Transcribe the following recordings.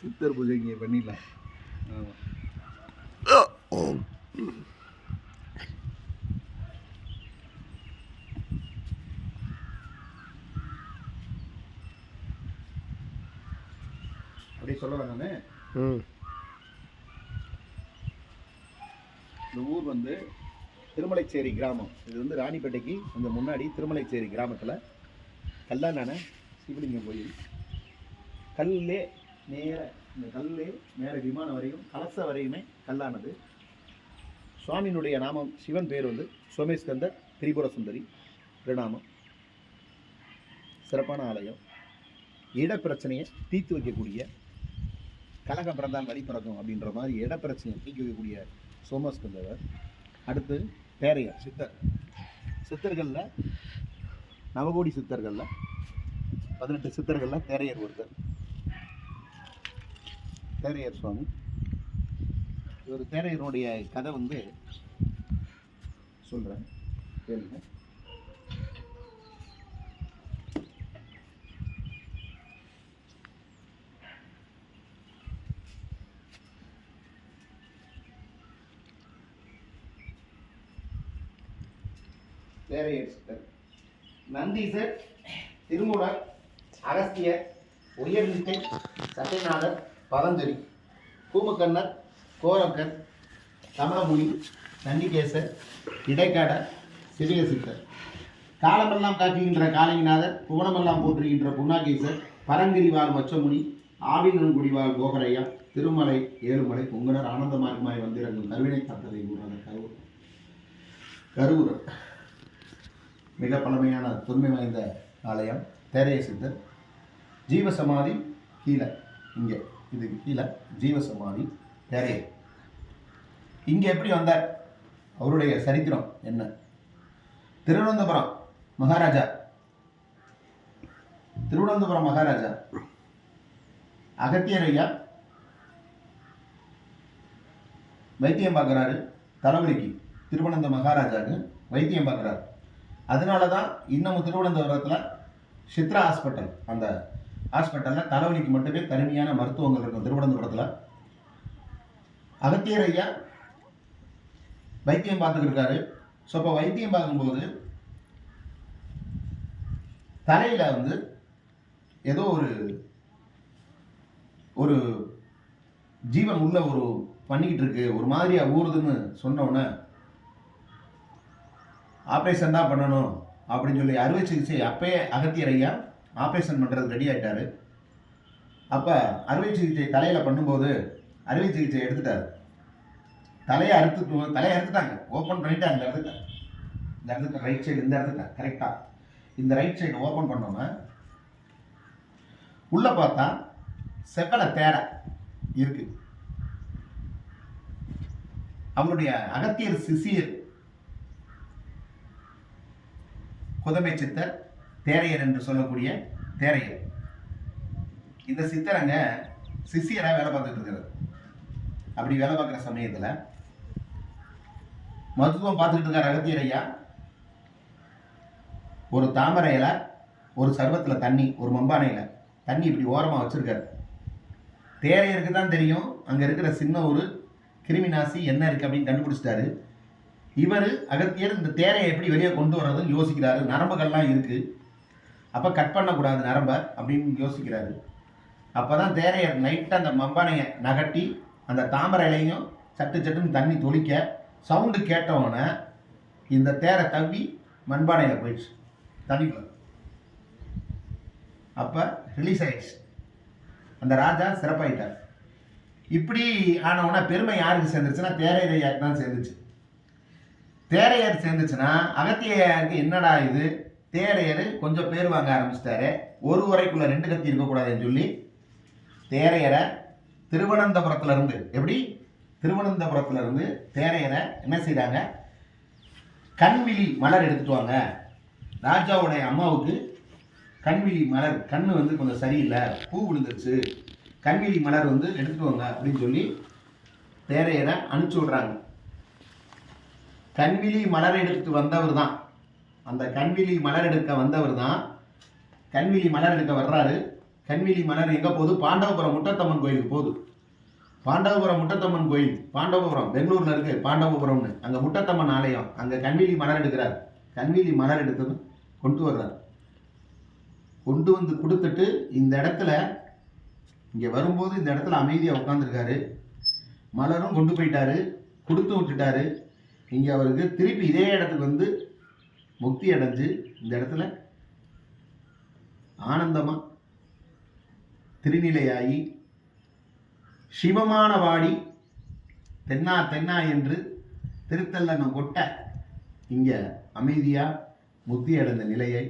சித்தர் பூஜை இங்கே பண்ணிடலாம். ஆமாம். அப்படி சொல்லுவேன் நான். இந்த ஊர் வந்து திருமலைச்சேரி கிராமம். இது வந்து ராணிப்பேட்டைக்கு கொஞ்சம் முன்னாடி திருமலைச்சேரி கிராமத்தில் கல்லான சிவலிங்கம் கோயில். கல்லே நேர இந்த கல்லே நேர விமானம் வரையும் கலச வரையுமே கல்லானது. சுவாமியினுடைய நாமம், சிவன் பேர் வந்து சோமேஸ்கந்தர் திரிபுர சுந்தரி திருநாமம். சிறப்பான ஆலயம். இடப்பிரச்சனையை தீர்த்து வைக்கக்கூடிய, கலகம் பிறந்தால் வழி பிறக்கும் அப்படின்ற மாதிரி இடப்பிரச்சனையை தீர்த்து வைக்கக்கூடிய சோமஸ்கந்தர். அடுத்து பேரையர் சித்தர். சித்தர்களில் நவகோடி சித்தர்களில் 18 சித்தர்களில் தேரையர் ஒருத்தர். தேரையர் சுவாமி. ஒரு தேரையருடைய கதை வந்து சொல்கிறேன், கேளுங்க. தேரையர் சித்தர். நந்தீசர், திருமூலர், அகஸ்தியர், உயர்நிட்டை, சட்டைநாதர், பதஞ்சலி, கூமக்கண்ணர், கோரக்கர், கமலமுனி, நந்திகேசர், இடைக்காடர், சிறிய சித்தர். காலமெல்லாம் காக்குகின்ற காளிநாதர், புவனமெல்லாம் போற்றுகின்ற புன்னாகேசர், பரங்கிரிவாள் மச்சமுனி, ஆவினன் குடிவாள் கோகரையா, திருமலை ஏழுமலை பொங்கனர் ஆனந்தமார்க்கமாய் வந்திறங்கும் கருவினை தத்ததை கூறாத கருவூரர். மிக பழமையான தொன்மை வாய்ந்த ஆலயம் தேரைய சித்தர். ஜீவசமாதி கீழே, இங்கே இதுக்கு கீழே ஜீவசமாதி தேரையர். இங்கே எப்படி வந்தார், அவருடைய சரித்திரம் என்ன? திருவனந்தபுரம் மகாராஜா அகத்தியர் ஐயா வைத்தியம் பார்க்குறாரு. தலைவலிக்கு திருவனந்த மகாராஜாவுக்கு வைத்தியம் பார்க்குறாரு. அதனால தான் இன்னமும் திருவனந்தபுரத்தில் சித்ரா ஹாஸ்பிட்டல், அந்த ஹாஸ்பிட்டலில் தலைவலிக்கு மட்டுமே தனிமையான மருத்துவங்கள் இருக்கும் திருவனந்தபுரத்தில். அகத்தியர் ஐயா வைத்தியம் பார்த்துக்கிட்டு இருக்காரு. ஸோ இப்போ வைத்தியம் பார்க்கும்போது தலையில் வந்து ஏதோ ஒரு ஜீவன் உள்ள ஒரு பண்ணிக்கிட்டு இருக்கு, ஒரு மாதிரியா ஊறுதுன்னு சொன்னோன்னே ஆப்ரேஷன் தான் பண்ணணும் அப்படின்னு சொல்லி அறுவை சிகிச்சை அப்பயே அகத்தியர் ஐயா ஆப்ரேஷன் பண்ணுறது ரெடி ஆகிட்டார். அப்போ அறுவை சிகிச்சை தலையில் பண்ணும்போது அறுவை சிகிச்சை எடுத்துட்டார். தலையை அறுத்துட்டாங்க, ஓப்பன் பண்ணிட்டாங்க. இந்த இடத்துக்கு ரைட் சைடு, இந்த இடத்துக்கு கரெக்டாக இந்த ரைட் சைடு ஓப்பன் பண்ணோன்னா உள்ளே பார்த்தா செப்பலை தேரை இருக்கு. அவருடைய அகத்தியர் சிசியர் குதமை சித்தர் தேரையர் என்று சொல்லக்கூடிய தேரையர். இந்த சித்தரங்க சிசியராக வேலை பார்த்துட்டு இருக்கிறது. அப்படி வேலை பார்க்குற சமயத்தில் மருத்துவம் பார்த்துக்கிட்டு இருக்கார் அகத்தியர் ஐயா. ஒரு தாமரையில் ஒரு சர்வத்தில் தண்ணி, ஒரு மம்பானையில் தண்ணி இப்படி ஓரமாக வச்சுருக்காரு. தேரையருக்கு தான் தெரியும் அங்கே இருக்கிற சின்ன ஒரு கிருமி நாசி என்ன இருக்குது அப்படின்னு கண்டுபிடிச்சிட்டாரு. இவர் அகத்தியர் இந்த தேரையை எப்படி வெளியே கொண்டு வர்றதுன்னு யோசிக்கிறாரு. நரம்புகள்லாம் இருக்குது, அப்போ கட் பண்ணக்கூடாது நரம்பை அப்படின்னு யோசிக்கிறாரு. அப்போ தான் தேரையர் நைட்டாக அந்த மம்பானையை நகட்டி அந்த தாமரை இலையும் சட்டுன்னு தண்ணி தொளிக்க சவுண்டு கேட்டவுடனே இந்த தேரை தவ்வி மண்பானையில் போயிடுச்சு தண்ணிக்குள்ள. அப்போ ரிலீஸ் ஆயிடுச்சு. அந்த ராஜா சிறப்பாயிட்டார். இப்படி ஆனவுடனே பெருமை யாருக்கு சேர்ந்துருச்சுன்னா தேரையர் ஐயாவுக்கு தான் சேர்ந்துச்சு. தேரையர் சேர்ந்துச்சுன்னா அகத்தியருக்கு என்னடா இது, தேரையர் கொஞ்சம் பேர் வாங்க ஆரம்பிச்சிட்டாரு. ஒரு உரைக்குள்ள 2 கத்தி இருக்கக்கூடாதுன்னு சொல்லி தேரையரை திருவனந்தபுரத்துலேருந்து, எப்படி திருவனந்தபுரத்துலேருந்து தேரையரை என்ன செய்கிறாங்க, கண்விழி மலர் எடுத்துட்டு வாங்க. ராஜாவுடைய அம்மாவுக்கு கண்விழி மலர், கண்ணு வந்து கொஞ்சம் சரியில்லை, பூ விழுந்துருச்சு, கண்விழி மலர் வந்து எடுத்துட்டு வாங்க அப்படின்னு சொல்லி தேரையரை அனுப்பிச்சி விட்றாங்க. கண்விழி மலர் எடுத்து வந்தவர் தான், அந்த கண்விழி மலர் எடுக்க வந்தவர் தான், கண்விழி மலர் எடுக்க வர்றாரு. கண்விழி மலர் எங்கே போகுது? பாண்டவபுரம் முட்டத்தம்மன் கோயிலுக்கு போகுது. பாண்டவபுரம் முட்டத்தம்மன் கோயில், பாண்டவபுரம் பெங்களூரில் இருக்குது. பாண்டவபுரம்னு அங்கே முட்டத்தம்மன் ஆலயம், அங்கே கண்விழி மலர் எடுக்கிறார். கண்விழி மலர் எடுத்து கொண்டு வர்றார். கொண்டு வந்து கொடுத்துட்டு இந்த இடத்துல இங்கே வரும்போது இந்த இடத்துல அமைதியாக உட்காந்துருக்காரு. மலரும் கொண்டு போயிட்டாரு, கொடுத்து விட்டுட்டாரு. இங்கே அவருக்கு திருப்பி இதே இடத்துக்கு வந்து முக்தி அடைஞ்சு இந்த இடத்துல ஆனந்தமாக திருநிலையாகி சிவமான வாடி தென்னா தென்னா என்று திருத்தல்லனம் கொட்ட இங்கே அமைதியாக முக்தி அடைந்த நிலையை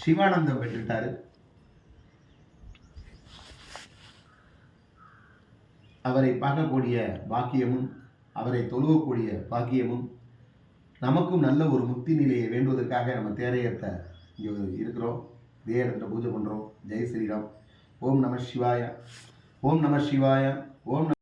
சிவானந்தம் பெற்றுட்டாரு. அவரை பார்க்கக்கூடிய பாக்கியமும் அவரை தொழுவக்கூடிய பாக்கியமும் நமக்கும் நல்ல ஒரு முக்தி நிலையை வேண்டுவதற்காக நம்ம தேரையத்தை இங்கே இருக்கிறோம். இதே இடத்துல பூஜை பண்ணுறோம். ஜெய் ஸ்ரீராம். ஓம் நம சிவாய, ஓம் நம சிவாய, ஓம்